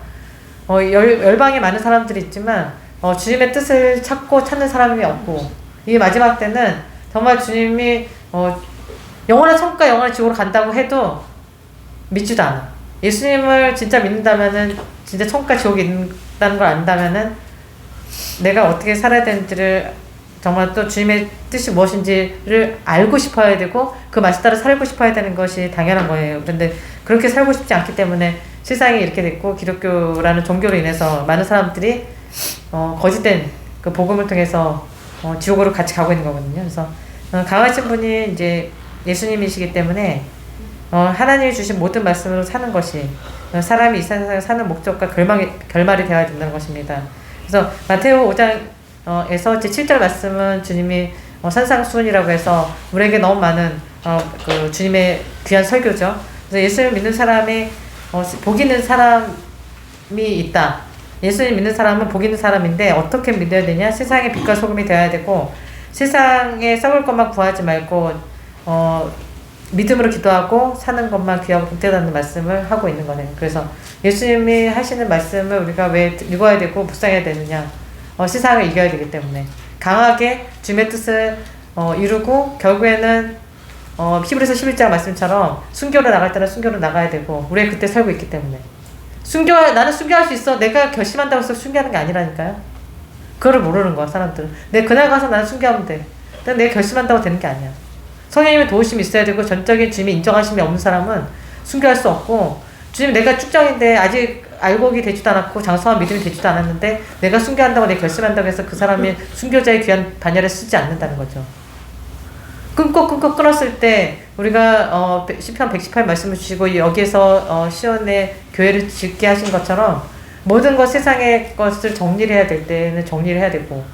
열방에 많은 사람들이 있지만 주님의 뜻을 찾는 사람이 없고, 이 마지막 때는 정말 주님이 영원한 천국과 영원한 지옥으로 간다고 해도 믿지도 않아. 예수님을 진짜 믿는다면은, 진짜 천국과 지옥이 있다는 걸 안다면은 내가 어떻게 살아야 되는지를, 정말 또 주님의 뜻이 무엇인지를 알고 싶어야 되고 그 말씀 따라 살고 싶어야 되는 것이 당연한 거예요. 그런데 그렇게 살고 싶지 않기 때문에 세상이 이렇게 됐고, 기독교라는 종교로 인해서 많은 사람들이 거짓된 그 복음을 통해서 지옥으로 같이 가고 있는 거거든요. 그래서 강하신 분이 이제 예수님이시기 때문에 하나님이 주신 모든 말씀으로 사는 것이 사람이 이 세상에 사는 목적과 결말이 되어야 된다는 것입니다. 그래서 마테오 5장에서 제 7절 말씀은 주님이 산상수훈이라고 해서 우리에게 너무 많은 그 주님의 귀한 설교죠. 그래서 예수를 믿는 사람이 복 있는 사람이 있다. 예수님 믿는 사람은 복 있는 사람인데 어떻게 믿어야 되냐? 세상의 빛과 소금이 되어야 되고, 세상에 썩을 것만 구하지 말고 믿음으로 기도하고 사는 것만 귀하고 복되다는 말씀을 하고 있는 거네요. 그래서 예수님이 하시는 말씀을 우리가 왜 읽어야 되고 묵상해야 되느냐? 세상을 이겨야 되기 때문에 강하게 주님의 뜻을 이루고, 결국에는 히브리서 11장 말씀처럼 순교로 나갈 때는 순교로 나가야 되고, 우리가 그때 살고 있기 때문에 나는 순교할 수 있어. 내가 결심한다고 해서 순교하는 게 아니라니까요. 그거를 모르는 거야, 사람들은. 그날 가서 나는 순교하면 돼. 근데 내가 결심한다고 되는 게 아니야. 성령님의 도우심이 있어야 되고 전적인 주님의 인정하심이 없는 사람은 순교할 수 없고, 주님 내가 축정인데 아직 알곡이 되지도 않았고 장성한 믿음이 되지도 않았는데 내가 순교한다고 내가 결심한다고 해서 그 사람이 순교자의 귀한 반열에 쓰지 않는다는 거죠. 끊고 끊었을 때 우리가 시편 118 말씀을 주시고 여기에서 시온의 교회를 짓게 하신 것처럼 모든 것 세상의 것을 정리를 해야 될 때는 정리를 해야 되고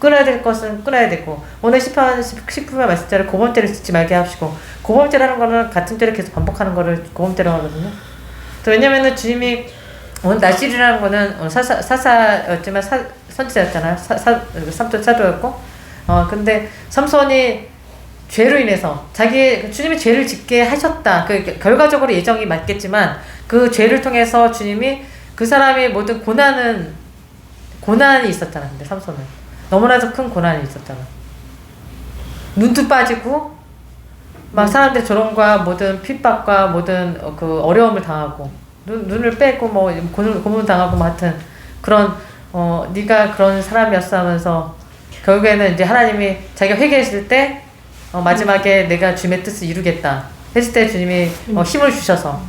끊어야 될 것은 끊어야 되고 오늘 시편 19편 말씀대로 고범죄를 짓지 말게 하시고 고범죄라는 거는 같은 죄를 계속 반복하는 거를 고범죄라고 하거든요. 또 왜냐면은 주님이 오늘 나실이라는 거는 사사였지만 선지자였잖아요. 삼도 사도였고 근데 삼손이 죄로 인해서 주님이 죄를 짓게 하셨다. 결과적으로 예정이 맞겠지만 그 죄를 통해서 주님이 그 사람의 모든 고난이 있었잖아. 근데 삼손은 너무나도 큰 고난이 있었잖아. 눈도 빠지고 막 사람들의 조롱과 모든 핍박과 모든 그 어려움을 당하고 눈을 빼고 뭐 고문 당하고 뭐 하여튼 그런 네가 그런 사람이었어 하면서 결국에는 이제 하나님이 자기가 회개했을 때 마지막에 내가 주님의 뜻을 이루겠다 했을 때 주님이 힘을 주셔서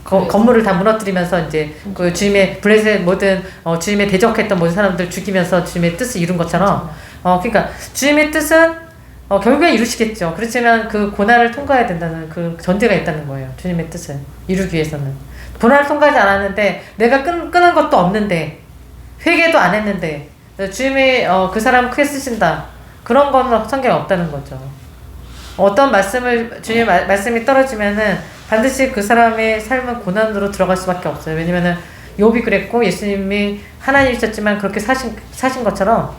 건물을 다 무너뜨리면서 이제 그 주님의 블레셋 모든 주님의 대적했던 모든 사람들 죽이면서 주님의 뜻을 이룬 것처럼 그러니까 주님의 뜻은 결국에 이루시겠죠. 그렇지만 그 고난을 통과해야 된다는 그 전제가 있다는 거예요. 주님의 뜻을 이루기 위해서는 고난을 통과하지 않았는데 내가 끊은 것도 없는데 회개도 안 했는데 주님이 그 사람을 크게 쓰신다. 그런 건 성경에 없다는 거죠. 어떤 말씀을 주님의 말씀이 떨어지면은 반드시 그 사람의 삶은 고난으로 들어갈 수밖에 없어요. 왜냐면은 욥이 그랬고 예수님이 하나님이셨지만 그렇게 사신 것처럼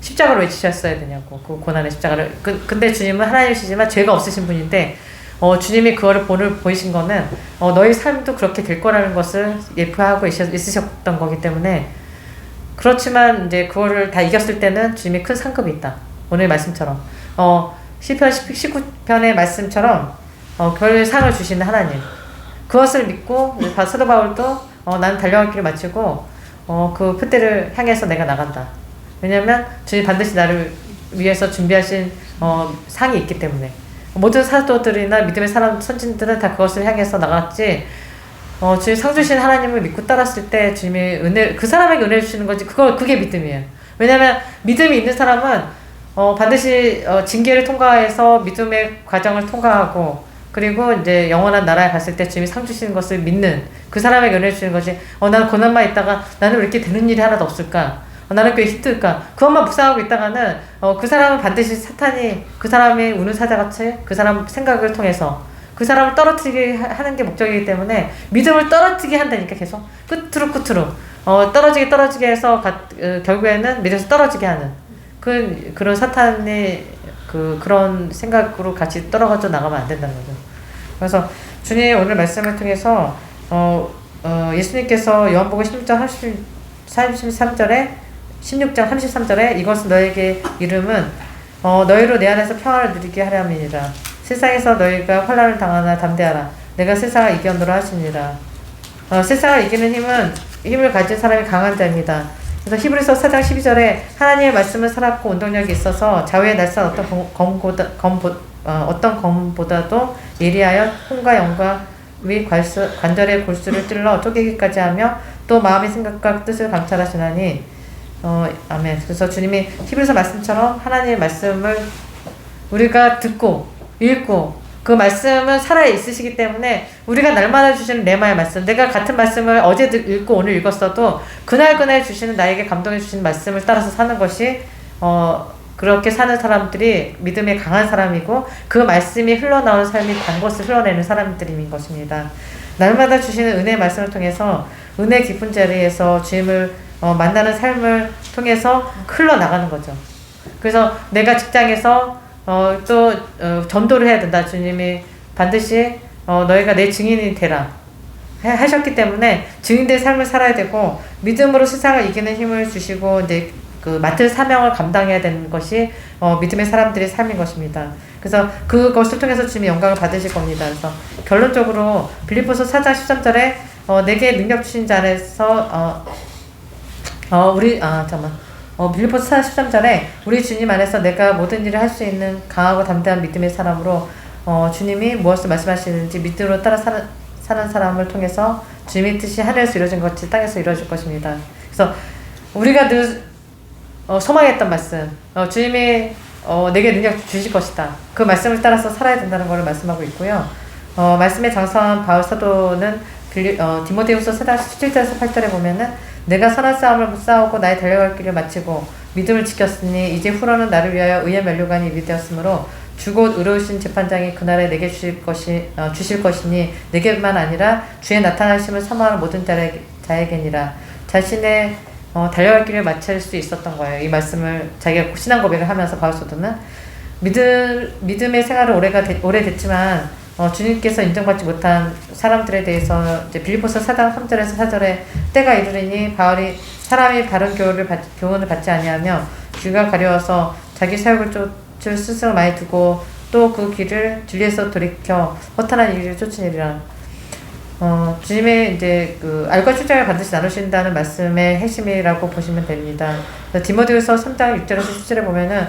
십자가를 왜 지셨어야 되냐고 그 고난의 십자가를 근데 주님은 하나님이시지만 죄가 없으신 분인데 주님이 그거를 보이신 거는 너희 삶도 그렇게 될 거라는 것을 예표하고 있으셨던 거기 때문에 그렇지만 이제 그거를 다 이겼을 때는 주님이 큰 상급이 있다. 오늘 말씀처럼 시편 19편의 말씀처럼 별 상을 주시는 하나님 그것을 믿고 사도 바울도 나는 달려갈 길을 마치고 그 표대를 향해서 내가 나간다. 왜냐면 주님 반드시 나를 위해서 준비하신 상이 있기 때문에 모든 사도들이나 믿음의 사람 선진들은 다 그것을 향해서 나갔지 주님 상 주신 하나님을 믿고 따랐을 때 주님이 그 사람에게 은혜를 주시는 거지 그게 믿음이에요. 왜냐면 믿음이 있는 사람은 반드시 징계를 통과해서 믿음의 과정을 통과하고 그리고 이제 영원한 나라에 갔을 때 주님이 상 주시는 것을 믿는 그 사람에게 은혜를 주시는 거지 나는 고난만 있다가 나는 왜 이렇게 되는 일이 하나도 없을까 나는 왜 힘들까 그것만 묵상하고 있다가는 그 사람은 반드시 사탄이 그 사람의 우는 사자같이 그 사람 생각을 통해서 그 사람을 떨어뜨리게 하는 게 목적이기 때문에 믿음을 떨어뜨리게 한다니까 계속 끝으로 떨어지게 해서 결국에는 믿음에서 떨어지게 하는 그런 사탄의 그런 생각으로 같이 떨어져 나가면 안 된다는 거죠. 그래서 주님 오늘 말씀을 통해서 예수님께서 요한복음 16장 16장 33절에 이것은 너에게 이름은 너희로 내 안에서 평안을 누리게 하려함이니라. 세상에서 너희가 환난을 당하나 담대하라. 내가 세상을 이겨노라 하시니라. 세상을 이기는 힘을 가진 사람이 강한 자입니다. 그래서 히브리서 4장 12절에 하나님의 말씀은 살았고 운동력이 있어서 좌우에 날선 어떤 검보다도 예리하여 혼과 영과 위 관절의 골수를 찔러 쪼개기까지 하며 또 마음의 생각과 뜻을 감찰하시나니 아멘. 그래서 주님이 히브리서 말씀처럼 하나님의 말씀을 우리가 듣고 읽고 그 말씀은 살아있으시기 때문에 우리가 날마다 주시는 레마의 말씀 내가 같은 말씀을 어제 읽고 오늘 읽었어도 그날 주시는 나에게 감동해 주시는 말씀을 따라서 사는 것이 그렇게 사는 사람들이 믿음에 강한 사람이고 그 말씀이 흘러나오는 삶이 단 것을 흘러내는 사람들인 것입니다. 날마다 주시는 은혜의 말씀을 통해서 은혜 깊은 자리에서 주님을 만나는 삶을 통해서 흘러나가는 거죠. 그래서 내가 직장에서 전도를 해야 된다. 주님이 반드시 너희가 내 증인이 되라 하셨기 때문에 증인된 삶을 살아야 되고 믿음으로 세상을 이기는 힘을 주시고 이제 그 맡을 사명을 감당해야 되는 것이 믿음의 사람들의 삶인 것입니다. 그래서 그것을 통해서 주님이 영광을 받으실 겁니다. 그래서 결론적으로 빌립보서 4장 13절에 내게 능력 주신 자 안에서 빌립보서 4장 13절에 우리 주님 안에서 내가 모든 일을 할 수 있는 강하고 담대한 믿음의 사람으로 주님이 무엇을 말씀하시는지 믿음으로 따라 사는 사람을 통해서 주님의 뜻이 하늘에서 이루어진 것 같이 땅에서 이루어질 것입니다. 그래서 우리가 늘 소망했던 말씀, 주님이 내게 능력 주실 것이다. 그 말씀을 따라서 살아야 된다는 것을 말씀하고 있고요. 말씀에 장성한 바울 사도는 디모데후서 4장 17절에서 8절에 보면은 내가 선한 싸움을 싸우고 나의 달려갈 길을 마치고 믿음을 지켰으니 이제 후로는 나를 위하여 의의 면류관이 예비되었으므로 주곧 의로우신 재판장이 그날에 내게 주실 것이니 내게만 아니라 주의 나타나심을 사모하는 모든 자에게니라. 자신의 달려갈 길을 마칠 수 있었던 거예요. 이 말씀을 자기가 신앙 고백을 하면서 바울 사도는 믿음의 생활을 오래됐지만 주님께서 인정받지 못한 사람들에 대해서 이제 빌립보서 4장 3절에서 4절에 때가 이르리니 바울이 사람이 바른 교훈을 받지 아니하며 귀가 가려워서 자기 사역을 쫓을 스스로 많이 두고 또 그 길을 진리에서 돌이켜 허탄한 일을 쫓으니라. 주님의 이제 그 알과 추장을 반드시 나누신다는 말씀의 핵심이라고 보시면 됩니다. 디모데후서 3장 6절에서 10절에 보면은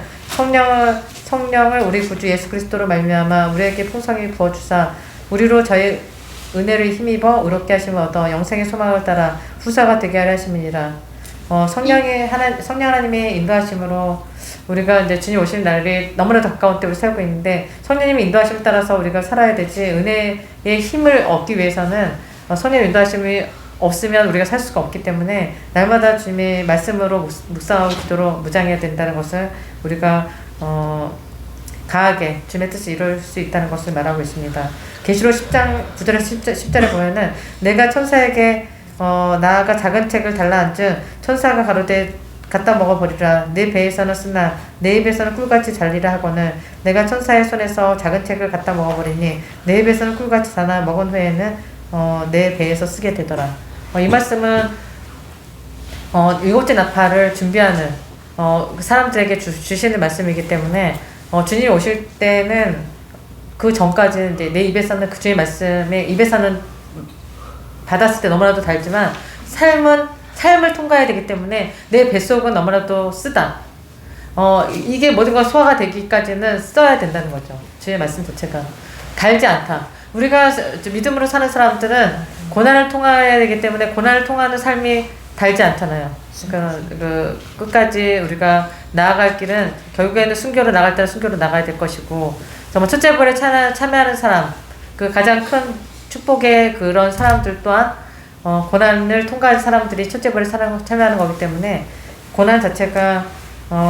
성령을 우리 구주 예수 그리스도로 말미암아 우리에게 풍성히 부어 주사 우리로 저희 은혜를 힘입어 의롭게 하심을 얻어 영생의 소망을 따라 후사가 되게 하려 하심이니라. 성령 하나님의 인도하심으로 우리가 이제 주님 오실 날이 너무나도 가까운 때 우리 살고 있는데 성령님의 인도하심을 따라서 우리가 살아야 되지 은혜의 힘을 얻기 위해서는 성령의 인도하심이 없으면 우리가 살 수가 없기 때문에 날마다 주님의 말씀으로 묵상하고 기도로 무장해야 된다는 것을 우리가 강하게 주님의 뜻을 이룰 수 있다는 것을 말하고 있습니다. 계시록 10장 9절에서 10절에 보면은 내가 천사에게 나아가 작은 책을 달라 앉은 천사가 가로되 갖다 먹어버리라. 내 배에서는 쓰나 내 입에서는 꿀같이 잘리라 하거늘 내가 천사의 손에서 작은 책을 갖다 먹어버리니 내 입에서는 꿀같이 자나 먹은 후에는 내 배에서 쓰게 되더라. 이 말씀은 일곱째 나팔을 준비하는 사람들에게 주시는 말씀이기 때문에 주님이 오실 때는 그 전까지는 이제 내 입에서는 그 주의 말씀에 입에서는 받았을 때 너무나도 달지만 삶을 통과해야 되기 때문에 내 뱃속은 너무나도 쓰다. 이게 모든 걸 소화가 되기까지는 써야 된다는 거죠. 주의 말씀 자체가 달지 않다. 우리가 믿음으로 사는 사람들은 고난을 통과해야 되기 때문에 고난을 통하는 삶이 달지 않잖아요. 그러니까 끝까지 우리가 나아갈 길은 결국에는 순교로 나갈 때는 순교로 나가야 될 것이고, 정말 첫째 벌에 참여하는 사람, 그 가장 큰 축복의 그런 사람들 또한 고난을 통과한 사람들이 첫째 벌에 참여하는 거기 때문에 고난 자체가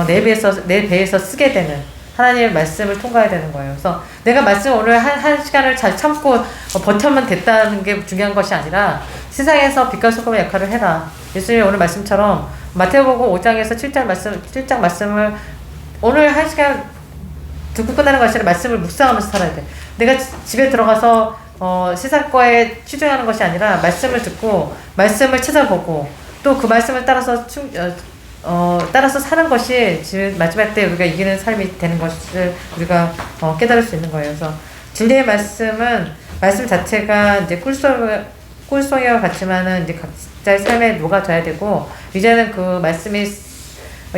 내 배에서 쓰게 되는 하나님의 말씀을 통과해야 되는 거예요. 그래서 내가 말씀 오늘 한 시간을 잘 참고 버텨면 됐다는 게 중요한 것이 아니라 세상에서 빛과 소금의 역할을 해라. 예수님 오늘 말씀처럼 마태복음 5장에서 7장 말씀을 오늘 한 시간 듣고 끝나는 것이 아니라 말씀을 묵상하면서 살아야 돼. 내가 집에 들어가서 세상 거에 치중하는 것이 아니라 말씀을 듣고 말씀을 찾아보고 또 그 말씀을 따라서 사는 것이 지금 마지막 때 우리가 이기는 삶이 되는 것을 우리가 깨달을 수 있는 거예요. 그래서 진리의 말씀 자체가 이제 꿀송이와 같지만은 이제 각자의 삶에 녹아져야 되고, 이제는 그 말씀이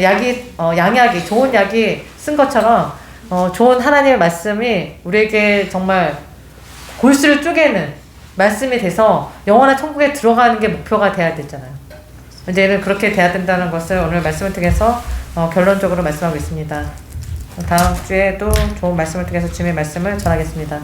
양약이 좋은 약이 쓴 것처럼 좋은 하나님의 말씀이 우리에게 정말 골수를 쪼개는 말씀이 돼서 영원한 천국에 들어가는 게 목표가 돼야 되잖아요. 이제는 그렇게 돼야 된다는 것을 오늘 말씀을 통해서 결론적으로 말씀하고 있습니다. 다음 주에도 좋은 말씀을 통해서 주님의 말씀을 전하겠습니다.